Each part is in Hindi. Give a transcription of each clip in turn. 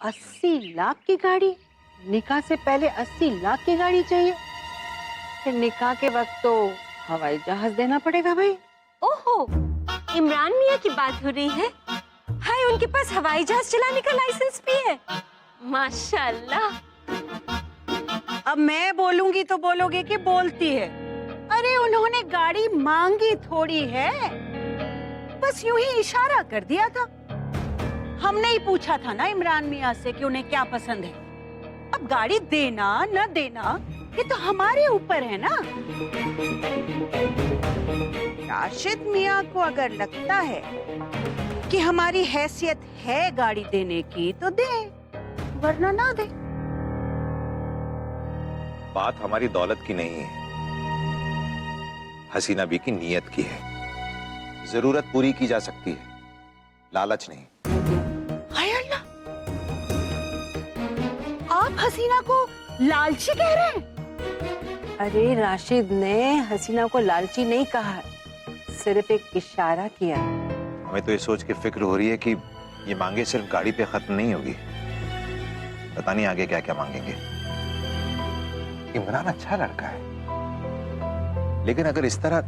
80 लाख की गाड़ी? निकाह से पहले 80 लाख की गाड़ी चाहिए? फिर निकाह के वक्त तो हवाई जहाज देना पड़ेगा भाई। ओहो, इमरान मियाँ की बात हो रही है? हाय, उनके पास हवाई जहाज चलाने का लाइसेंस भी है। माशाल्लाह। अब मैं बोलूंगी तो बोलोगे कि बोलती है। अरे उन्होंने गाड़ी मांगी थोड़ी है, बस यूं ही इशारा कर दिया था। हमने ही पूछा था ना इमरान मियाँ से कि उन्हें क्या पसंद है। अब गाड़ी देना न देना ये तो हमारे ऊपर है ना। राशिद मियाँ को अगर लगता है कि हमारी हैसियत है गाड़ी देने की तो दे, वरना ना दे। बात हमारी दौलत की नहीं है, हसीना बी की नीयत की है। जरूरत पूरी की जा सकती है, लालच नहीं। हाय अल्लाह, आप हसीना को लालची कह रहे हैं? अरे राशिद ने हसीना को लालची नहीं कहा, सिर्फ एक इशारा किया। हमें तो ये सोच के फिक्र हो रही है कि ये मांगे सिर्फ गाड़ी पे खत्म नहीं होगी, पता नहीं आगे क्या क्या मांगेंगे। इमरान अच्छा लड़का है, लेकिन अगर इस तरह।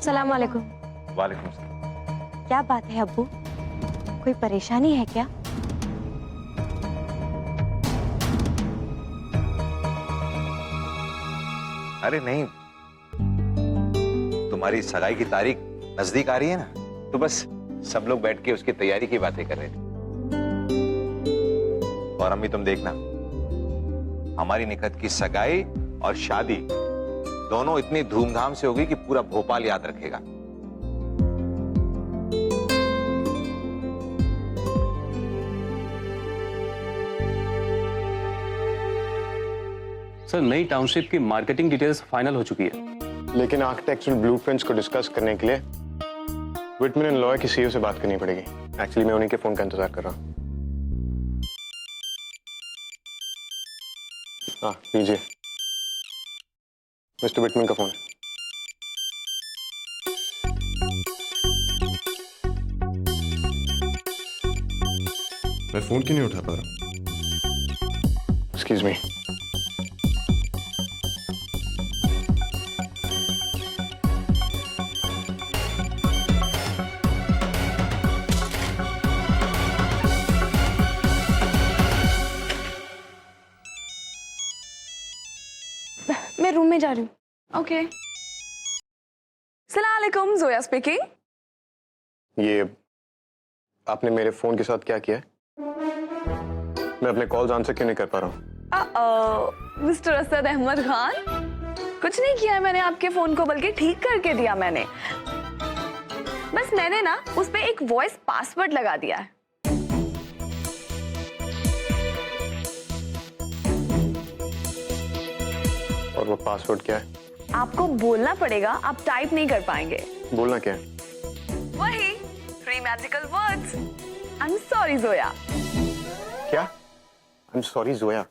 सलाम वालेकुम। वालेकुम सलाम। क्या बात है अब्बू, कोई परेशानी है क्या? अरे नहीं, तुम्हारी सगाई की तारीख नजदीक आ रही है ना, तो बस सब लोग बैठ के उसकी तैयारी की बातें कर रहे थे। और अम्मी तुम देखना, हमारी निखत की सगाई और शादी दोनों इतनी धूमधाम से होगी कि पूरा भोपाल याद रखेगा। सर, नई टाउनशिप की मार्केटिंग डिटेल्स फाइनल हो चुकी है, लेकिन आर्किटेक्चरल ब्लूप्रिंट्स को डिस्कस करने के लिए विटमन एंड लॉय की सीईओ से बात करनी पड़ेगी। एक्चुअली मैं उन्हीं के फोन का इंतजार कर रहा हूँ। हाँ लीजिए, मिस्टर विटमन का फोन है। मैं फोन क्यों नहीं उठा पा रहा? Excuse me. मैं रूम में जा रही हूँ। ओके। सलाम अलैकुम, जोया स्पीकिंग। ये आपने मेरे फोन के साथ क्या किया है? मैं अपने कॉल्स आंसर क्यों नहीं कर पा रहा हूँ? मिस्टर असद अहमद खान, कुछ नहीं किया है मैंने आपके फोन को, बल्कि ठीक करके दिया मैंने। बस मैंने ना उस पे एक वॉइस पासवर्ड लगा दिया है। और वो पासवर्ड क्या है? आपको बोलना पड़ेगा, आप टाइप नहीं कर पाएंगे। बोलना क्या है? वही 3 magical words. I am sorry Zoya. क्या? I am sorry Zoya.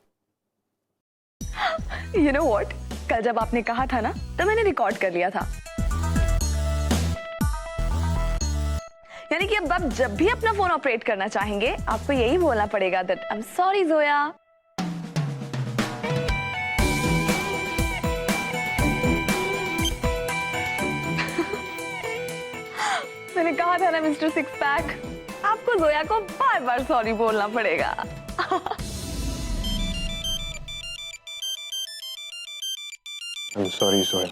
You know what? कल जब आपने कहा था ना, तो मैंने रिकॉर्ड कर लिया था। यानी कि अब आप जब भी अपना फोन ऑपरेट करना चाहेंगे, आपको यही बोलना पड़ेगा that I am sorry Zoya. मैंने कहा था ना मिस्टर सिक्स पैक, आपको जोया को बार बार सॉरी बोलना पड़ेगा। I'm sorry, Zoya.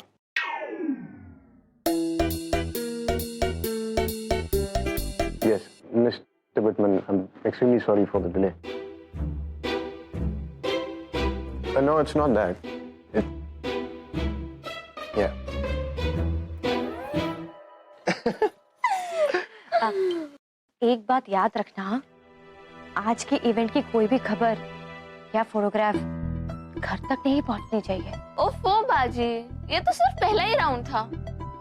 Yes, Mr. Whitman, I'm extremely sorry for the delay. No, it's not that. Yeah. एक बात याद रखना, आज के इवेंट की कोई भी खबर या फोटोग्राफ घर तक नहीं पहुंचनी चाहिए। ओफो बाजी, ये तो सिर्फ पहला ही राउंड था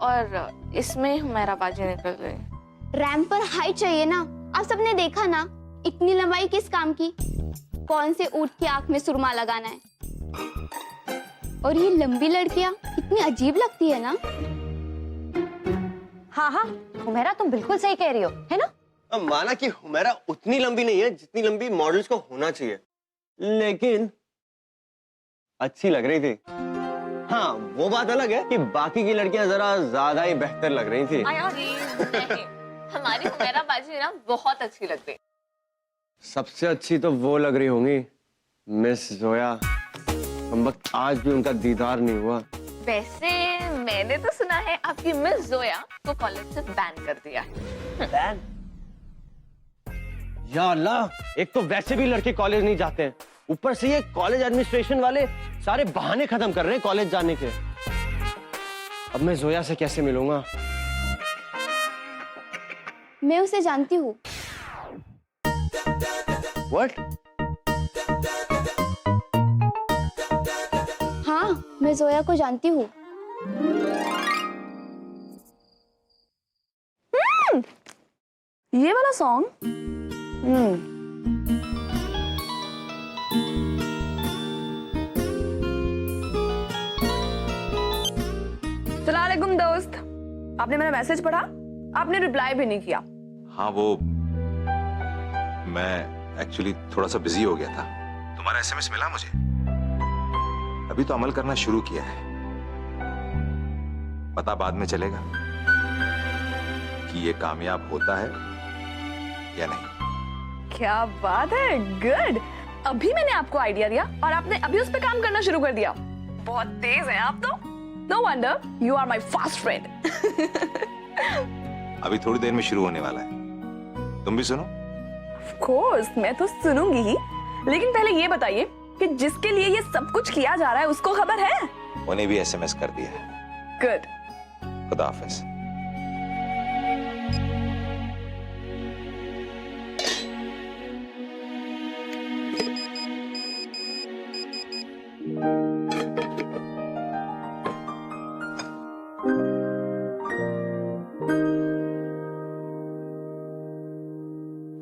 और इसमें हमारा बाजी निकल गई। रैंप पर हाइट चाहिए ना, आप सबने देखा ना, इतनी लंबाई किस काम की? कौन से ऊंट की आंख में सुरमा लगाना है? और ये लंबी लड़कियां कितनी अजीब लगती है ना। हाँ हाँ हुमैरा तुम बिल्कुल सही कह रही हो, है ना? अब माना कि हुमैरा उतनी लंबी नहीं है जितनी लंबी मॉडल्स को होना चाहिए, लेकिन अच्छी लग रही थी। हाँ, वो बात अलग है कि बाकी की लड़कियां जरा ज्यादा ही बेहतर लग रही थी। नहीं, हमारी हुमैरा बाजी ना बहुत अच्छी लग रही। सबसे अच्छी तो वो लग रही होंगी मिस जोया। हम वक्त आज भी उनका दीदार नहीं हुआ। वैसे मैंने तो सुना है आपकी मिस जोया को कॉलेज से बैन कर दिया। बैन? या अल्लाह, एक तो वैसे भी लड़के कॉलेज नहीं जाते हैं, ऊपर से ये कॉलेज एडमिनिस्ट्रेशन वाले सारे बहाने खत्म कर रहे हैं कॉलेज जाने के। अब मैं जोया से कैसे मिलूंगा? मैं उसे जानती हूँ। What? हाँ, मैं जोया को जानती हूँ। ये वाला सॉन्ग। सलामुअलैकुम दोस्त, आपने मेरा मैसेज पढ़ा? आपने रिप्लाई भी नहीं किया। हाँ, वो मैं एक्चुअली थोड़ा सा बिजी हो गया था। तुम्हारा एसएमएस मिला मुझे, अभी तो अमल करना शुरू किया है। पता बाद में चलेगा कि ये कामयाब होता है या नहीं। क्या बात है, गुड। अभी मैंने आपको आइडिया दिया और आपने अभी उस पर काम करना शुरू कर दिया। बहुत तेज हैं आप तो। No wonder you are my fast friend. अभी थोड़ी देर में शुरू होने वाला है, तुम भी सुनो। ऑफ कोर्स, मैं तो सुनूंगी ही, लेकिन पहले ये बताइए कि जिसके लिए ये सब कुछ किया जा रहा है उसको खबर है? उन्हें भी एसएमएस कर दिया है। गुड। खुदा हाफिज।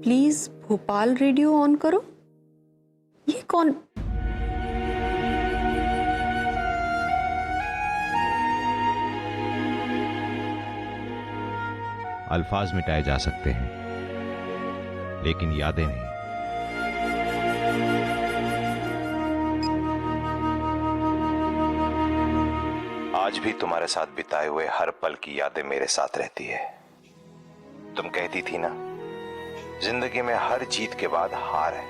प्लीज भोपाल रेडियो ऑन करो। ये कौन? अल्फाज मिटाए जा सकते हैं, लेकिन यादें नहीं। आज भी तुम्हारे साथ बिताए हुए हर पल की यादें मेरे साथ रहती है। तुम कहती थी ना, जिंदगी में हर जीत के बाद हार है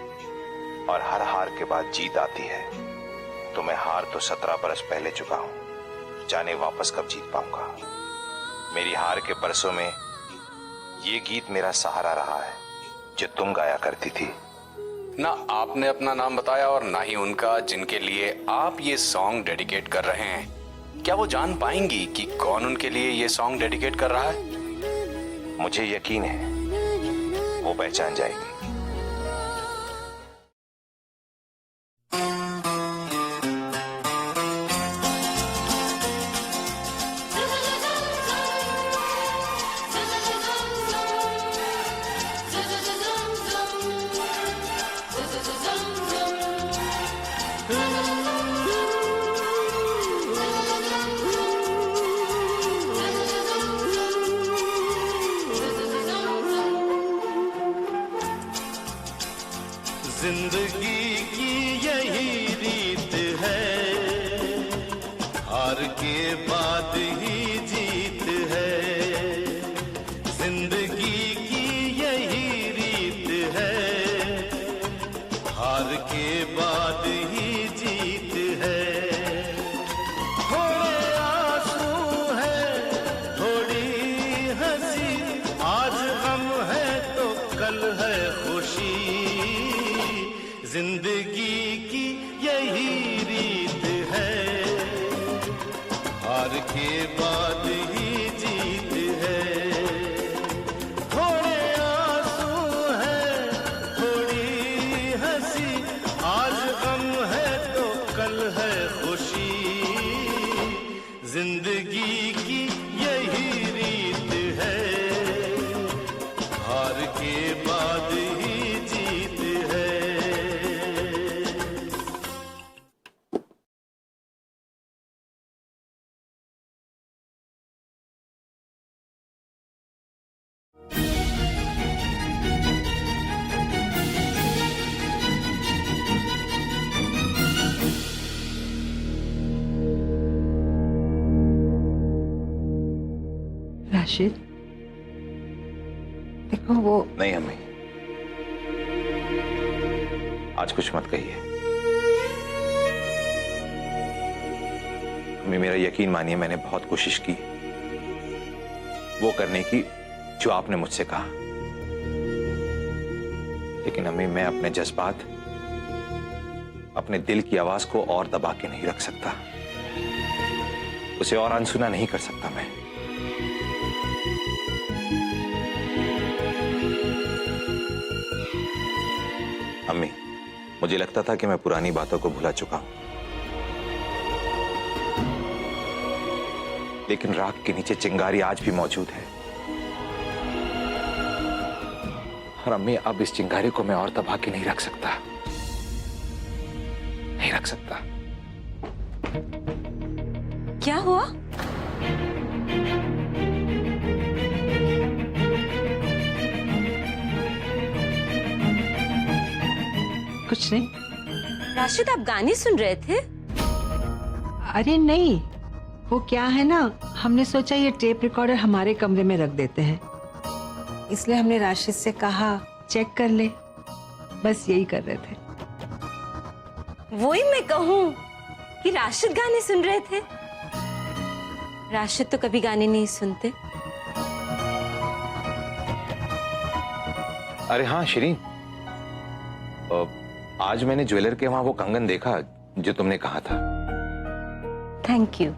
और हर हार के बाद जीत आती है। तो मैं हार तो 17 बरस पहले चुका हूं, जाने वापस कब जीत पाऊंगा। मेरी हार के बरसों में ये गीत मेरा सहारा रहा है, जो तुम गाया करती थी। ना आपने अपना नाम बताया और ना ही उनका जिनके लिए आप ये सॉन्ग डेडिकेट कर रहे हैं। क्या वो जान पाएंगी कि कौन उनके लिए ये सॉन्ग डेडिकेट कर रहा है? मुझे यकीन है वो पहचान जाएगी। जिंदगी की यही रीत है, हार के बाद ही जीत है। जिंदगी की यही रीत है, हार के बाद ही जीत है। थोड़े आंसू है, थोड़ी हंसी, आज गम है तो कल है खुशी। जिंदगी की यही रीत है, हार के बाद ही जीत है। थोड़े आंसू है, थोड़ी हंसी, आज गम है तो कल है खुशी। जिंदगी की यही रीत है, हार के बाद ही जीत है। राशिद, देखो वो नहीं अम्मी, आज कुछ मत कहिए। अम्मी मेरा यकीन मानिए, मैंने बहुत कोशिश की वो करने की जो आपने मुझसे कहा, लेकिन अम्मी मैं अपने जज्बात, अपने दिल की आवाज को और दबा के नहीं रख सकता, उसे और अनसुना नहीं कर सकता मैं। अम्मी मुझे लगता था कि मैं पुरानी बातों को भुला चुका हूं, लेकिन राख के नीचे चिंगारी आज भी मौजूद है। और अम्मी अब इस चिंगारी को मैं और दबा के नहीं रख सकता, नहीं रख सकता। क्या हुआ? कुछ नहीं। राशिद, आप गाने सुन रहे थे? अरे नहीं, वो क्या है ना, हमने सोचा ये टेप रिकॉर्डर हमारे कमरे में रख देते हैं, इसलिए हमने राशिद से कहा चेक कर ले, बस यही कर रहे थे। वही मैं कहूँ कि राशिद गाने सुन रहे थे। राशिद तो कभी गाने नहीं सुनते। अरे हाँ शिरीन, आज मैंने ज्वेलर के वहां वो कंगन देखा जो तुमने कहा था। Thank you.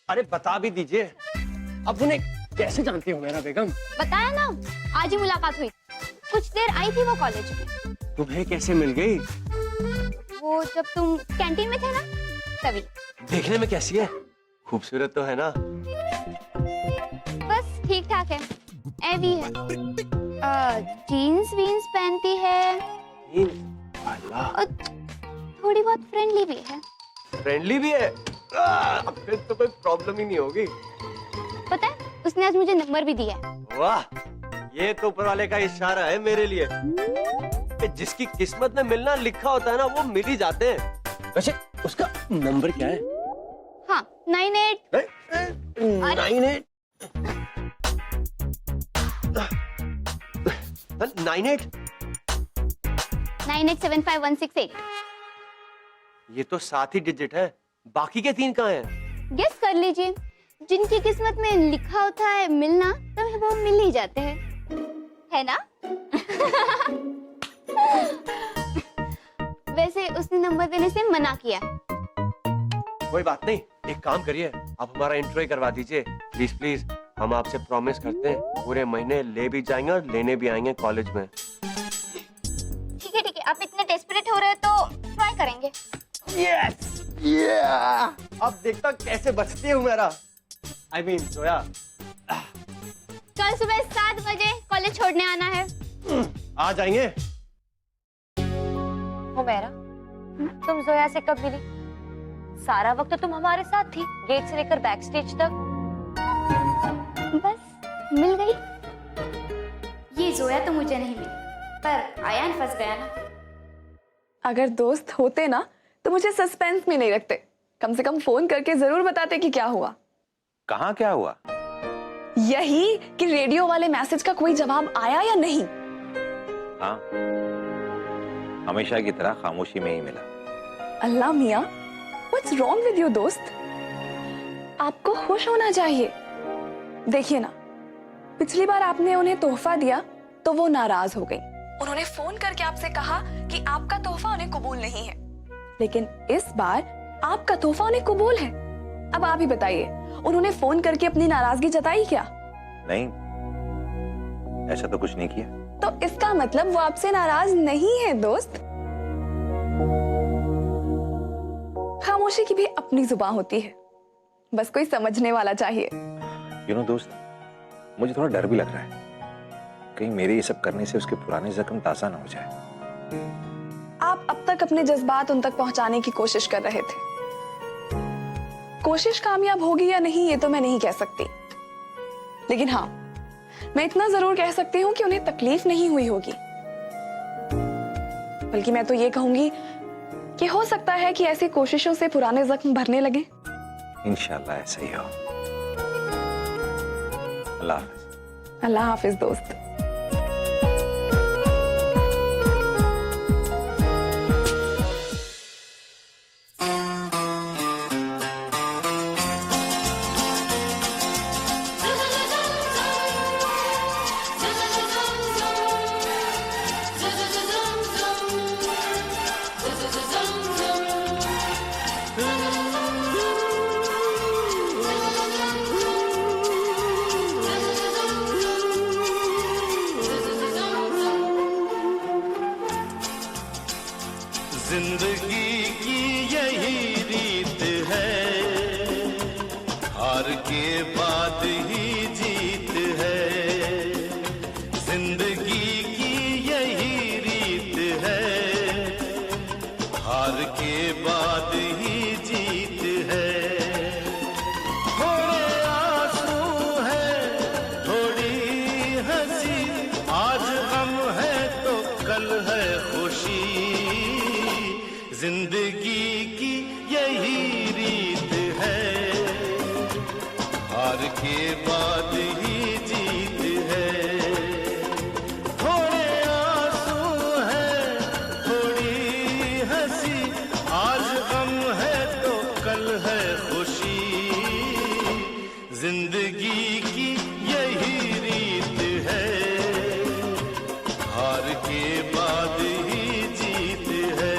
अरे बता भी दीजिए, अब उन्हें कैसे जानती हो मेरा बेगम? बताया ना, आज ही मुलाकात हुई, कुछ देर आई थी वो कॉलेज में। तुम्हें कैसे मिल गई? वो जब तुम कैंटीन में थे ना, तभी। देखने में कैसी है? खूबसूरत तो है ना? बस ठीक ठाक है, एवी है, जीन्स वीन्स पहनती है और थोड़ी बहुत फ्रेंडली भी है। फ्रेंडली भी है? फिर तो कोई प्रॉब्लम ही नहीं होगी। पता है, उसने आज मुझे नंबर भी दिया है। वाह, ये तो ऊपर वाले का इशारा है मेरे लिए कि जिसकी किस्मत में मिलना लिखा होता है ना, वो मिल ही जाते हैं। वैसे उसका नंबर क्या है? हाँ, 98 98 987516 ये तो 7 ही डिजिट है, बाकी के 3 कहाँ हैं? गेस कर लीजिए, जिनकी किस्मत में लिखा होता है मिलना, तभी वो मिल ही जाते हैं, है ना? वैसे उसने नंबर देने से मना किया। कोई बात नहीं, एक काम करिए, आप हमारा इंट्रो ही करवा दीजिए प्लीज प्लीज। हम आपसे प्रॉमिस करते हैं पूरे महीने ले भी जाएंगे और लेने भी आएंगे कॉलेज में। ठीक है, आप इतने डेस्परेट हो रहे हैं तो ट्राई करेंगे। यस, अब देखता कैसे बचती है मेरा। I mean, Zoya. कल सुबह 7 बजे कॉलेज छोड़ने आना है। आ जाएंगे। हुमैरा, तुम जोया से कब मिली? सारा वक्त तो तुम हमारे साथ थी, गेट से लेकर बैक स्टेज तक। बस मिल गई। ये जोया तो मुझे नहीं मिली, पर आयान फंस गया ना। अगर दोस्त होते ना तो मुझे सस्पेंस में नहीं रखते, कम से कम फोन करके जरूर बताते कि क्या हुआ। कहाँ क्या हुआ? यही कि रेडियो वाले मैसेज का कोई जवाब आया या नहीं। हाँ, हमेशा की तरह खामोशी में ही मिला। अल्लाह मियाँ, व्हाट्स रॉन्ग विद यू दोस्त? आपको खुश होना चाहिए। देखिए ना, पिछली बार आपने उन्हें तोहफा दिया तो वो नाराज हो गई। उन्होंने फोन करके आपसे कहा कि आपका तोहफा उन्हें कबूल नहीं है, लेकिन इस बार आपका तोहफा उन्हें कबूल है। अब आप ही बताइए, उन्होंने फोन करके अपनी नाराजगी जताई क्या? नहीं, ऐसा तो कुछ नहीं किया। तो इसका मतलब वो आपसे नाराज नहीं है दोस्त। खामोशी की भी अपनी जुबान होती है, बस कोई समझने वाला चाहिए। दोस्त, मुझे थोड़ा डर भी लग रहा है, कहीं मेरे ये सब करने से उसके पुराने जख्म ताजा ना हो जाए। आप अब तक अपने जज्बात उन तक पहुंचाने की कोशिश कर रहे थे। कोशिश कामयाब होगी या नहीं ये तो मैं नहीं कह सकती, लेकिन हाँ, मैं इतना जरूर कह सकती हूँ कि उन्हें तकलीफ नहीं हुई होगी। बल्कि मैं तो ये कहूंगी कि हो सकता है कि ऐसी कोशिशों से पुराने जख्म भरने लगे। इंशाल्लाह ऐसा ही हो। अल्लाह हाफिज। अल्लाह हाफिज दोस्त। जिंदगी की यही रीत है, हार के बाद ही जीत है। जिंदगी की यही रीत है, हार के बाद ही जीत है। थोड़े आंसू है, थोड़ी हंसी, आज गम है तो कल है खुशी। जिंदगी की यही रीत है, हार के बाद ही जीत है। थोड़े आंसू है, थोड़ी हंसी, आज गम है तो कल है खुशी। जिंदगी की यही रीत है, हार के बाद ही जीत है।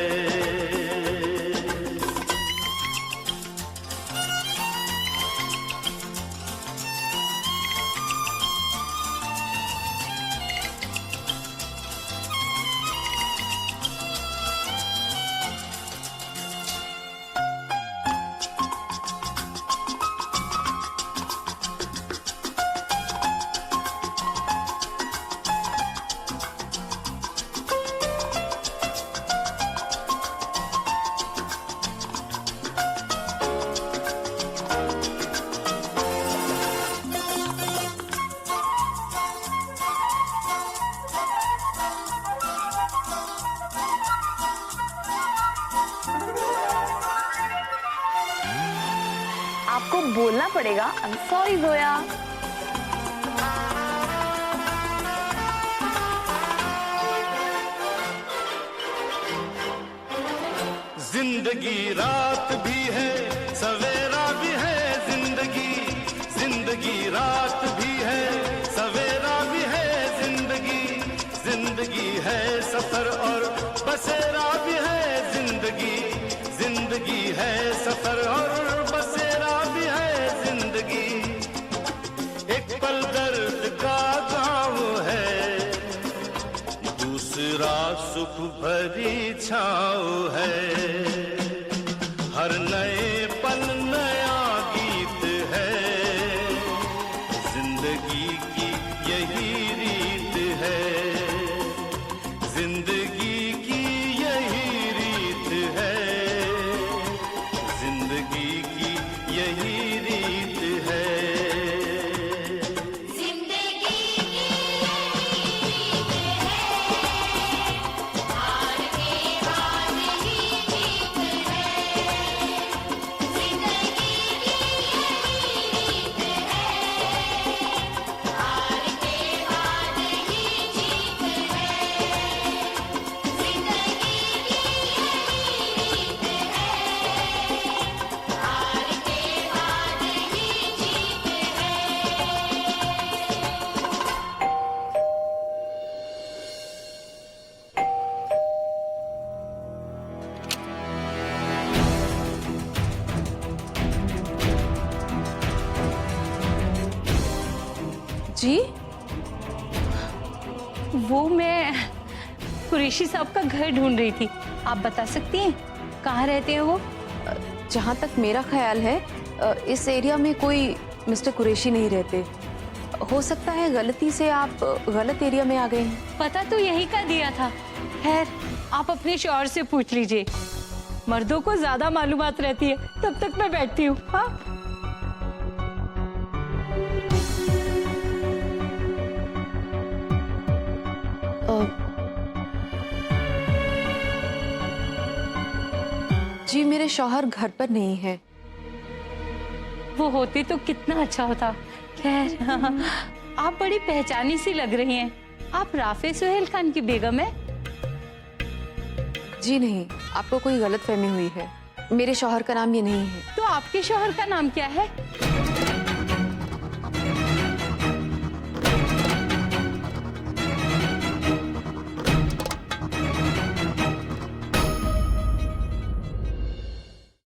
आपको बोलना पड़ेगा आई एम सॉरी जोया। जिंदगी रात भी है, सवेरा भी है। जिंदगी जिंदगी रात भी है, सवेरा भी है। जिंदगी जिंदगी है, सफर और बसेरा भी है। जिंदगी जिंदगी है, सफर और बसेरा भी है। जिंदगी एक पल दर्द का गाँव है, दूसरा सुख भरी छाँव है। हर नए पल नया गीत है, जिंदगी की यही रीत है। जिंदगी की यही रीत है, जिंदगी की यही रीत है। जी, वो मैं कुरैशी साहब का घर ढूंढ रही थी। आप बता सकती हैं कहाँ रहते हैं वो? जहाँ तक मेरा ख्याल है इस एरिया में कोई मिस्टर कुरैशी नहीं रहते। हो सकता है गलती से आप गलत एरिया में आ गए हैं। पता तो यही का दिया था। खैर, आप अपने शौहर से पूछ लीजिए, मर्दों को ज्यादा मालूमात रहती है। तब तक मैं बैठती हूँ। हाँ, जी मेरे शौहर घर पर नहीं है। वो होते तो कितना अच्छा होता। खैर, आप बड़ी पहचानी सी लग रही हैं। आप राफे सुहेल खान की बेगम है? जी नहीं, आपको कोई गलतफहमी हुई है। मेरे शौहर का नाम ये नहीं है। तो आपके शौहर का नाम क्या है?